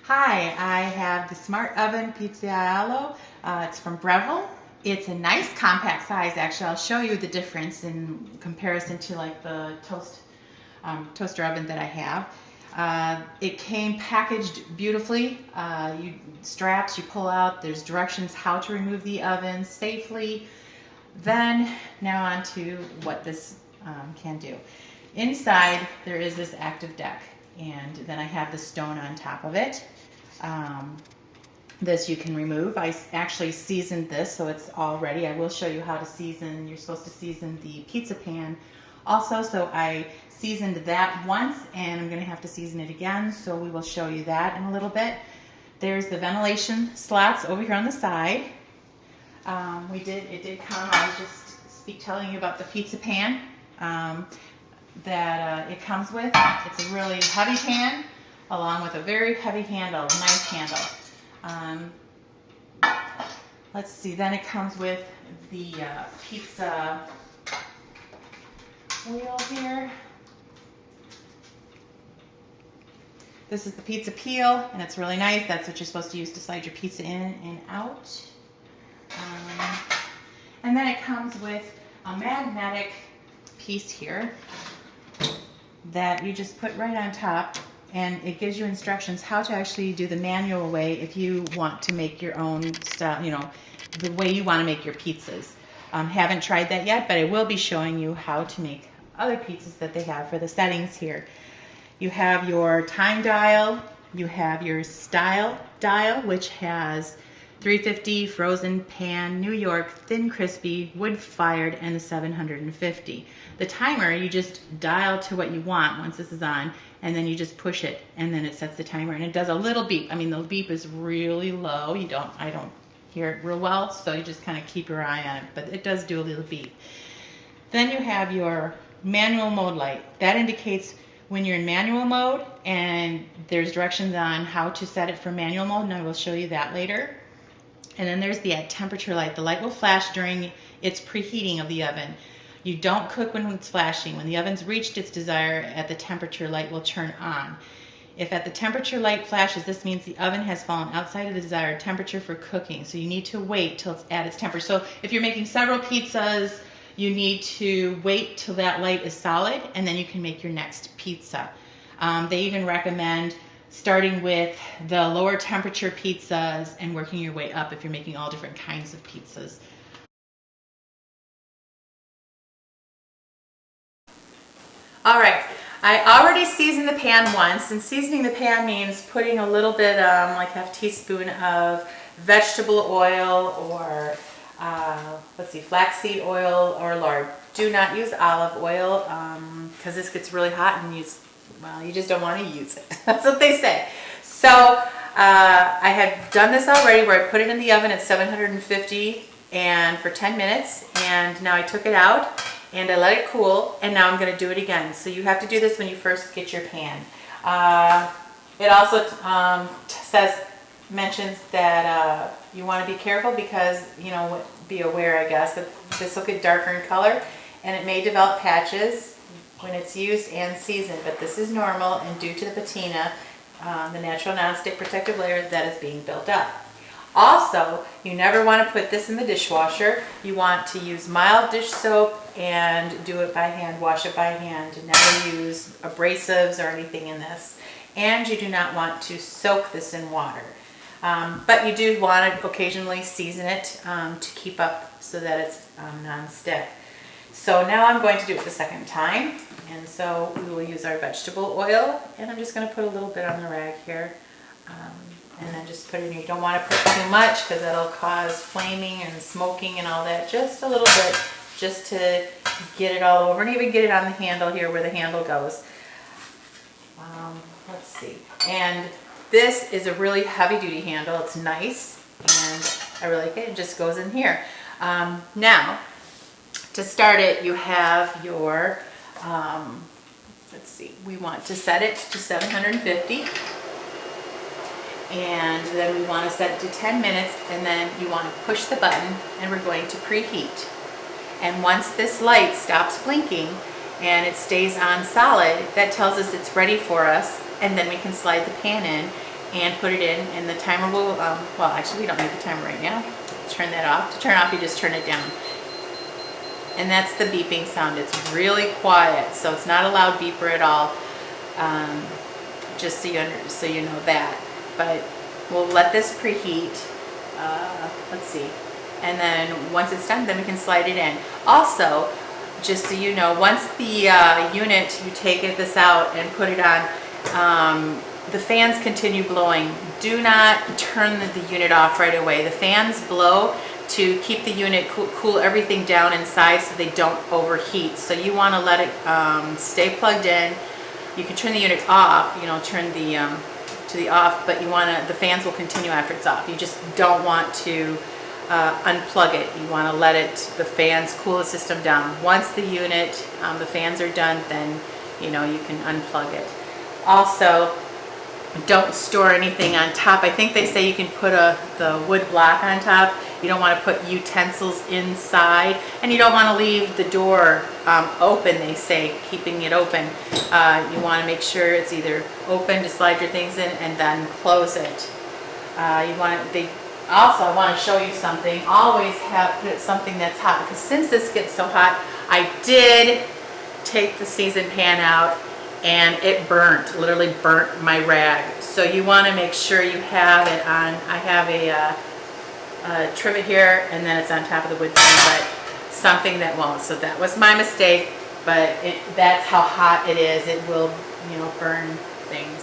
Hi, I have the Smart Oven Pizzaiolo. It's from Breville. It's a nice compact size. Actually, I'll show you the difference in comparison to like the toaster oven that I have. It came packaged beautifully. Straps you pull out. There's directions how to remove the oven safely. Then now on to what this can do. Inside there is this active deck, and then I have the stone on top of it. This you can remove. I actually seasoned this so it's all ready. I will show you how to season. You're supposed to season the pizza pan also, so I seasoned that once and I'm going to have to season it again, so we will show you that in a little bit. There's the ventilation slots over here on the side. It did come. I was just telling you about the pizza pan that it comes with. It's a really heavy pan along with a very heavy handle, nice handle. Let's see, then it comes with the pizza wheel here. This is the pizza peel, and it's really nice. That's what you're supposed to use to slide your pizza in and out. And then it comes with a magnetic piece here that you just put right on top, and it gives you instructions how to actually do the manual way if you want to make your own style, the way you want to make your pizzas. Haven't tried that yet, but I will be showing you how to make other pizzas that they have for the settings here. You have your time dial, you have your style dial, which has 350, frozen pan, New York, thin crispy, wood fired, and the 750. The timer, you just dial to what you want once this is on, and then you just push it, and then it sets the timer, and it does a little beep. I mean, the beep is really low. I don't hear it real well, so you just kind of keep your eye on it, but it does do a little beep. Then you have your manual mode light. That indicates when you're in manual mode, and there's directions on how to set it for manual mode, and I will show you that later. And then there's the temperature light. The light will flash during its preheating of the oven. You don't cook when it's flashing. When the oven's reached its desire, at the temperature light will turn on. If at the temperature light flashes, this means the oven has fallen outside of the desired temperature for cooking. So you need to wait till it's at its temperature. So if you're making several pizzas, you need to wait till that light is solid, and then you can make your next pizza. They even recommend starting with the lower temperature pizzas and working your way up if you're making all different kinds of pizzas. All right, I already seasoned the pan once, and seasoning the pan means putting a little bit, like half teaspoon of vegetable oil or flaxseed oil or lard. Do not use olive oil because this gets really hot and you just don't want to use it. That's what they say. So I had done this already where I put it in the oven at 750 and for 10 minutes, and now I took it out and I let it cool, and now I'm going to do it again. So you have to do this when you first get your pan. It also mentions that you want to be careful because, be aware, I guess, that this will get darker in color and it may develop patches when it's used and seasoned, but this is normal and due to the patina, the natural non-stick protective layer that is being built up. Also, you never want to put this in the dishwasher. You want to use mild dish soap and do it by hand, wash it by hand. Never use abrasives or anything in this. And you do not want to soak this in water. But you do want to occasionally season it to keep up so that it's non-stick. So now I'm going to do it the second time, and so we will use our vegetable oil, and I'm just going to put a little bit on the rag here, and then just put it in. You don't want to put too much because that'll cause flaming and smoking and all that. Just a little bit, just to get it all over, and even get it on the handle here where the handle goes. Let's see. And this is a really heavy-duty handle. It's nice, and I really like it. It just goes in here. Now, to start it, you have your, let's see, we want to set it to 750, and then we want to set it to 10 minutes, and then you want to push the button, and we're going to preheat. And once this light stops blinking and it stays on solid, that tells us it's ready for us, and then we can slide the pan in and put it in, and the timer will, well, actually we don't need the timer right now. Turn that off. To turn off, you just turn it down. And that's the beeping sound. It's really quiet, so it's not a loud beeper at all. Just so you know that. But we'll let this preheat. Let's see. And then once it's done, then we can slide it in. Also, just so you know, once the unit, you take this out and put it on, the fans continue blowing. Do not turn the unit off right away. The fans blow to keep the unit cool everything down inside so they don't overheat. So you want to let it stay plugged in. You can turn the unit off, you know, turn the to the off, but you want to, the fans will continue after it's off. You just don't want to unplug it. You want to let it, the fans cool the system down. Once the unit, the fans are done, then you know you can unplug it. Also, don't store anything on top. I think they say you can put the wood block on top. You don't want to put utensils inside, and you don't want to leave the door open, they say, keeping it open. You want to make sure it's either open to slide your things in and then close it. I want to show you something. Always put something that's hot, because since this gets so hot, I did take the seasoned pan out and it burnt, literally burnt my rag. So you want to make sure you have it on. I have a trivet here, and then it's on top of the wood pan, but something that won't. So that was my mistake, but that's how hot it is. It will, you know, burn things.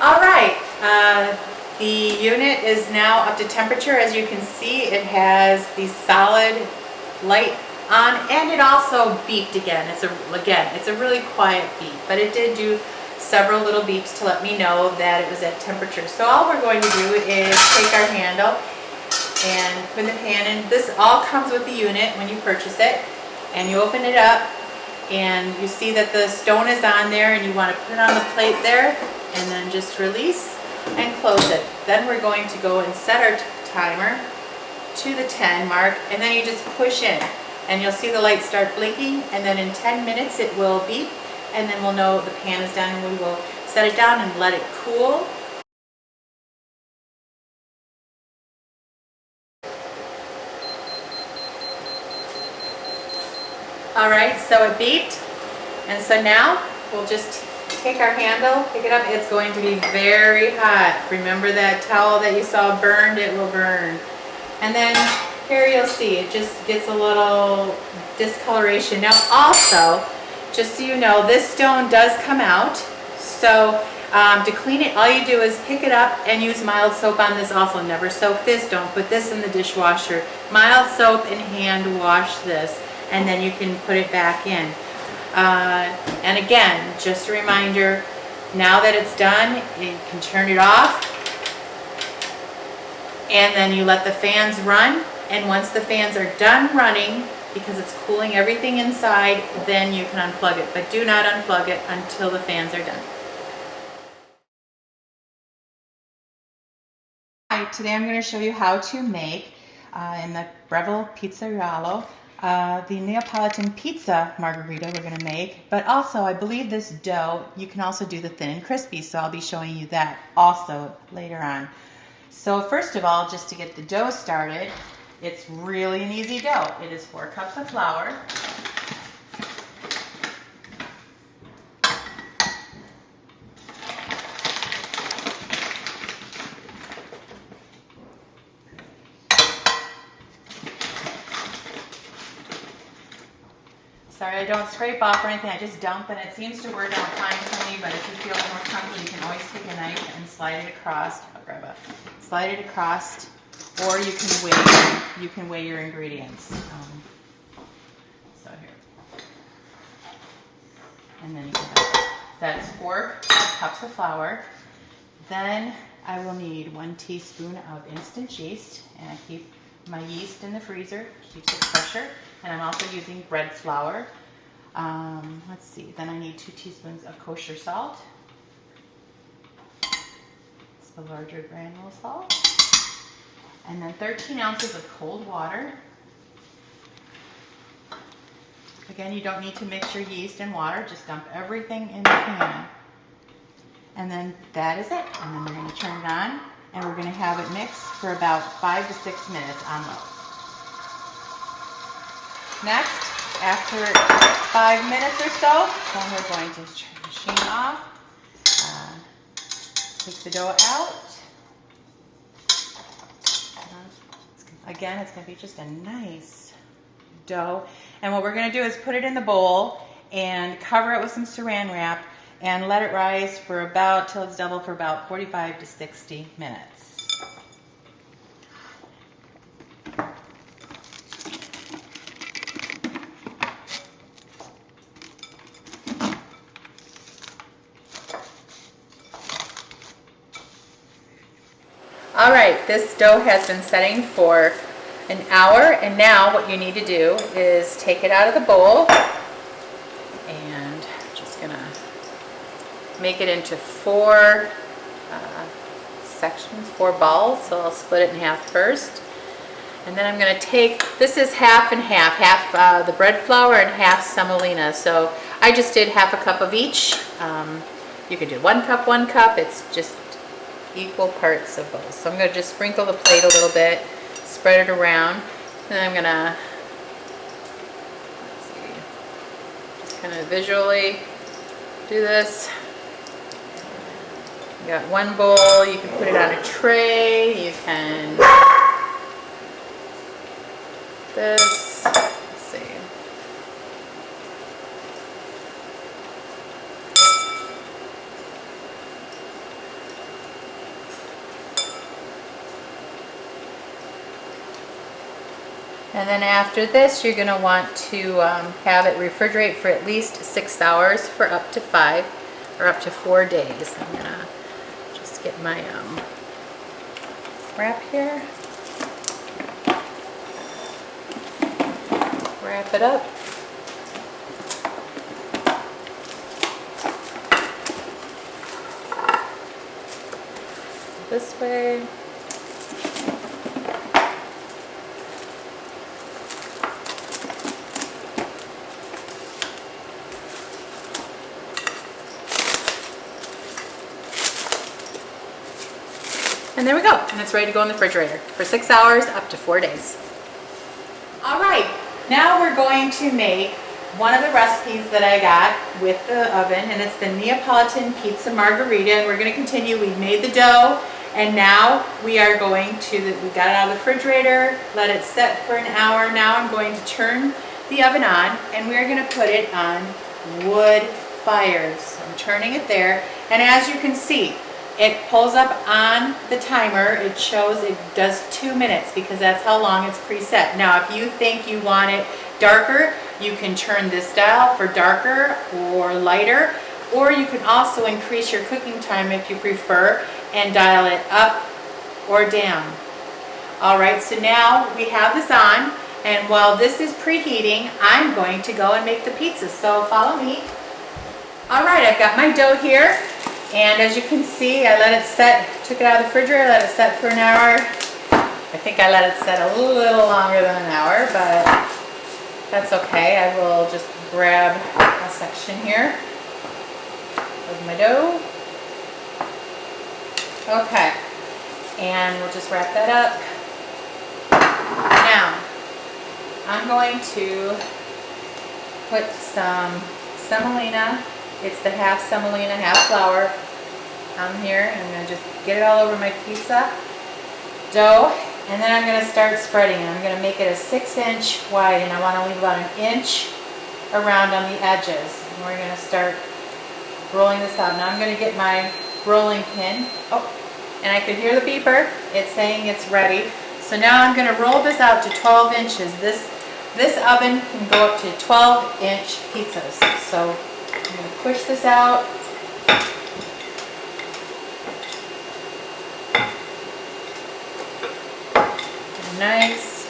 All right, the unit is now up to temperature. As you can see, it has the solid light on, and it also beeped again. It's a really quiet beep, but it did do several little beeps to let me know that it was at temperature. So all we're going to do is take our handle and put the pan in. This all comes with the unit when you purchase it, and you open it up and you see that the stone is on there, and you want to put it on the plate there and then just release and close it. Then we're going to go and set our timer to the 10 mark, and then you just push in and you'll see the light start blinking, and then in 10 minutes it will beep, and then we'll know the pan is done, and we will set it down and let it cool. All right, so it beeped, and so now we'll just take our handle, pick it up. It's going to be very hot. Remember that towel that you saw burned? It will burn. And then here you'll see it just gets a little discoloration. Now also, just so you know, this stone does come out. So to clean it, all you do is pick it up and use mild soap on this. Also, never soak this. Don't put this in the dishwasher. Mild soap and hand wash this, and then you can put it back in. And again, just a reminder, now that it's done, you can turn it off, and then you let the fans run, and once the fans are done running, because it's cooling everything inside, then you can unplug it. But do not unplug it until the fans are done. Hi, today I'm going to show you how to make, in the Breville Pizzaiolo, the Neapolitan pizza margarita we're going to make. But also, I believe this dough, you can also do the thin and crispy, so I'll be showing you that also later on. So first of all, just to get the dough started, it's really an easy dough. It is 4 cups of flour, sorry, I don't scrape off or anything, I just dump, and it seems to work out fine for me, but if you feel more comfortable, you can always take a knife and slide it across. I'll grab a, slide it across, or you can weigh your ingredients. So here. And then you have, that's 4 cups of flour. Then I will need 1 teaspoon of instant yeast, and I keep my yeast in the freezer, keeps it fresher. And I'm also using bread flour. Let's see, then I need 2 teaspoons of kosher salt. It's the larger granule salt. And then 13 ounces of cold water. Again, you don't need to mix your yeast and water, just dump everything in the pan. And then that is it. And then we're going to turn it on, and we're going to have it mix for about 5 to 6 minutes on low. Next, after 5 minutes or so, then we're going to turn the machine off, take the dough out. Again, it's going to be just a nice dough. And what we're going to do is put it in the bowl and cover it with some saran wrap and let it rise for about, till it's double, for about 45 to 60 minutes. All right, this dough has been setting for an hour, and now what you need to do is take it out of the bowl, and I'm just gonna make it into 4 sections, 4 balls. So I'll split it in half first, and then I'm gonna take, this is half and half, half the bread flour and half semolina. So I just did half a cup of each. You could do 1 cup, it's just equal parts of both. So I'm going to just sprinkle the plate a little bit, spread it around, and then I'm going to, let's see, just kind of visually do this. You got 1 bowl, you can put it on a tray, you can, this, let's see. And then after this, you're going to want to have it refrigerate for at least 6 hours for up to 5 or up to 4 days. I'm going to just get my wrap here. Wrap it up. This way. And there we go, and it's ready to go in the refrigerator for 6 hours, up to 4 days. All right, now we're going to make one of the recipes that I got with the oven, and it's the Neapolitan pizza margarita. And we're going to continue. We've made the dough, and now we are going to, we got it out of the refrigerator, let it set for an hour. Now I'm going to turn the oven on, and we're going to put it on wood fires. So I'm turning it there, and as you can see, it pulls up on the timer. It shows it does 2 minutes because that's how long it's preset. Now, if you think you want it darker, you can turn this dial for darker or lighter, or you can also increase your cooking time if you prefer and dial it up or down. All right, so now we have this on, and while this is preheating, I'm going to go and make the pizza. So follow me. All right, I've got my dough here. And as you can see, I let it set, took it out of the refrigerator, let it set for an hour. I think I let it set a little longer than an hour, but that's okay. I will just grab a section here of my dough. Okay, and we'll just wrap that up. Now, I'm going to put some semolina. It's the half semolina, half flour on here. I'm going to just get it all over my pizza dough, and then I'm going to start spreading it. I'm going to make it a 6-inch wide, and I want to leave about 1 inch around on the edges. And we're going to start rolling this out. Now I'm going to get my rolling pin. Oh, and I could hear the beeper. It's saying it's ready. So now I'm going to roll this out to 12 inches. This oven can go up to 12-inch pizzas. So I'm going to push this out. Nice.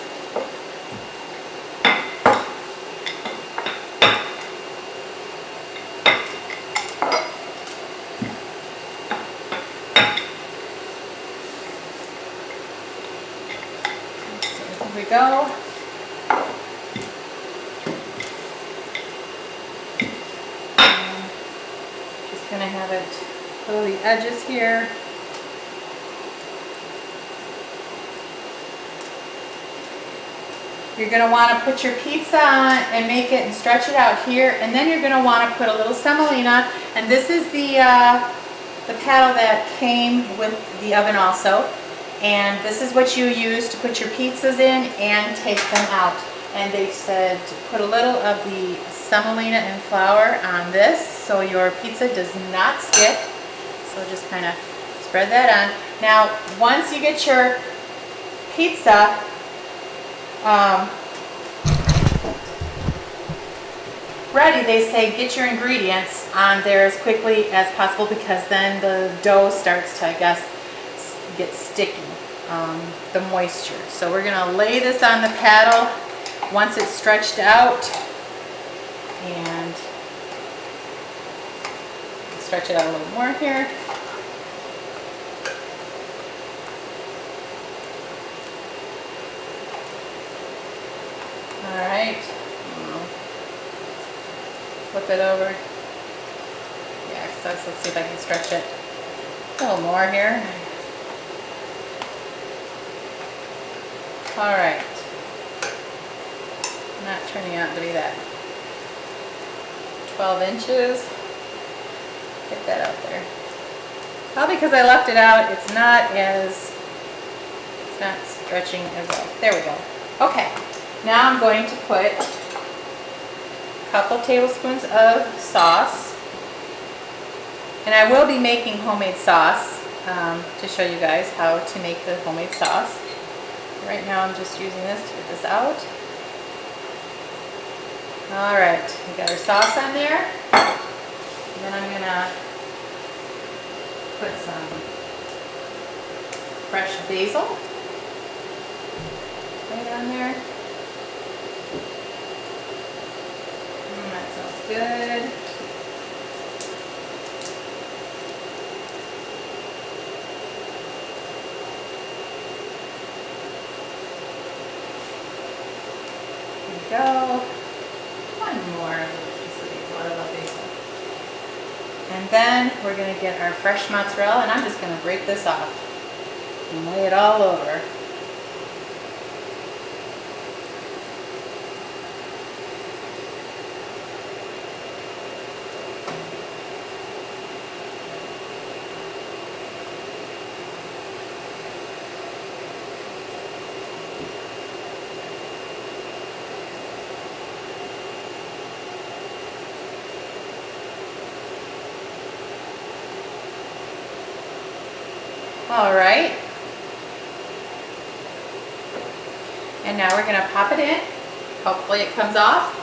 So here we go. gonna have it pull the edges here. You're going to want to put your pizza on and make it and stretch it out here, and then you're going to want to put a little semolina, and this is the paddle that came with the oven also, and this is what you use to put your pizzas in and take them out. And they said to put a little of the semolina and flour on this so your pizza does not stick. So just kind of spread that on. Now once you get your pizza ready, they say get your ingredients on there as quickly as possible, because then the dough starts to, I guess, get sticky, the moisture. So we're going to lay this on the paddle once it's stretched out, and stretch it out a little more here. All right, flip it over. Yeah, so let's see if I can stretch it a little more here. All right, not turning out to be that 12 inches. Get that out there. Probably because I left it out, it's not stretching as well. There we go. Okay. Now I'm going to put a couple tablespoons of sauce, and I will be making homemade sauce to show you guys how to make the homemade sauce. Right now I'm just using this to get this out. All right, we got our sauce on there, and then I'm gonna put some fresh basil right on there. That sounds good. There we go. One more piece of basil. I love basil. And then we're going to get our fresh mozzarella, and I'm just going to break this off and lay it all over. All right, and now we're going to pop it in. Hopefully it comes off.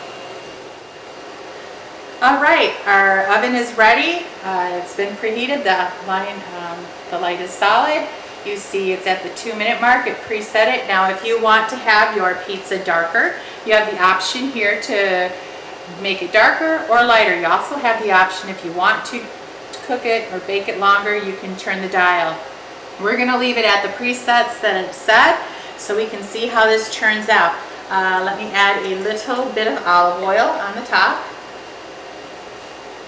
All right, our oven is ready. It's been preheated. The light is solid. You see it's at the 2-minute mark. It preset it. Now if you want to have your pizza darker, you have the option here to make it darker or lighter. You also have the option, if you want to cook it or bake it longer, you can turn the dial. We're going to leave it at the presets that it's set so we can see how this turns out. Let me add a little bit of olive oil on the top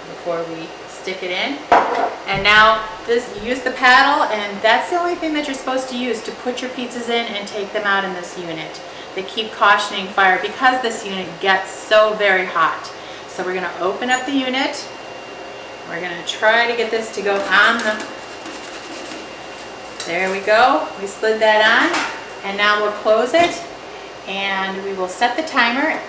before we stick it in. And now you use the paddle, and that's the only thing that you're supposed to use to put your pizzas in and take them out in this unit. They keep cautioning fire because this unit gets so very hot. So we're going to open up the unit. We're going to try to get this to go on the... There we go. We slid that on, and now we'll close it, and we will set the timer.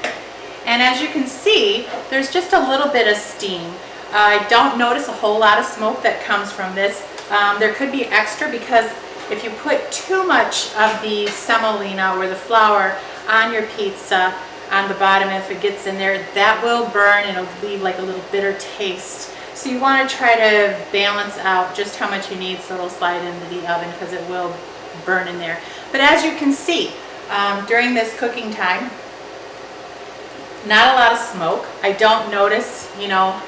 And as you can see, there's just a little bit of steam. I don't notice a whole lot of smoke that comes from this. There could be extra, because if you put too much of the semolina or the flour on your pizza on the bottom, if it gets in there, that will burn and it'll leave like a little bitter taste. So you want to try to balance out just how much you need so it'll slide into the oven, because it will burn in there. But as you can see, during this cooking time, not a lot of smoke. I don't notice, you know,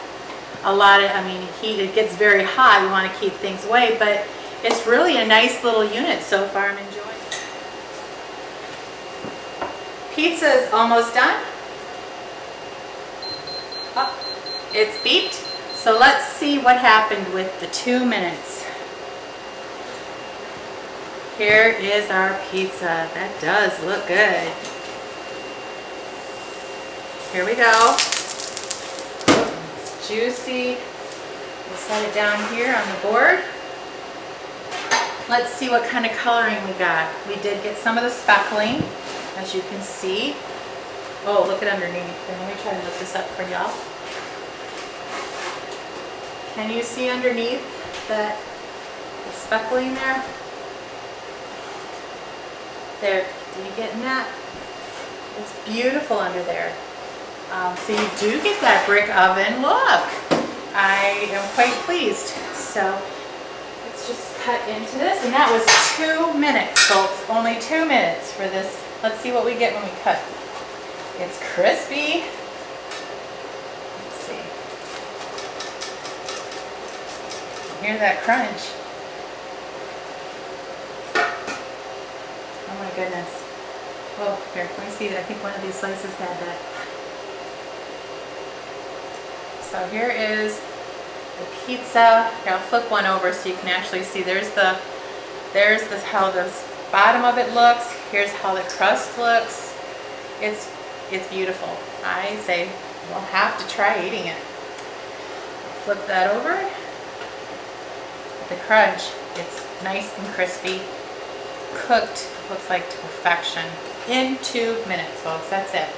a lot of, heat. It gets very hot. You want to keep things away, but it's really a nice little unit so far. I'm enjoying it. Pizza is almost done. Oh, it's beeped. So let's see what happened with the 2 minutes. Here is our pizza. That does look good. Here we go. It's juicy. We'll set it down here on the board. Let's see what kind of coloring we got. We did get some of the speckling, as you can see. Oh, look at underneath. Here, let me try to look this up for y'all. Can you see underneath that the speckling there? There, did you get in that? It's beautiful under there. So you do get that brick oven look. I am quite pleased. So let's just cut into this. And that was 2 minutes, folks. Only 2 minutes for this. Let's see what we get when we cut. It's crispy. Let's see. Hear that crunch. Oh my goodness. Oh, here, let me see. I think one of these slices had that. So here is the pizza. Here, I'll flip one over so you can actually see. There's how the bottom of it looks. Here's how the crust looks. It's beautiful. I say we'll have to try eating it. Flip that over. The crunch, it's nice and crispy. Cooked, looks like to perfection. In 2 minutes, folks. That's it.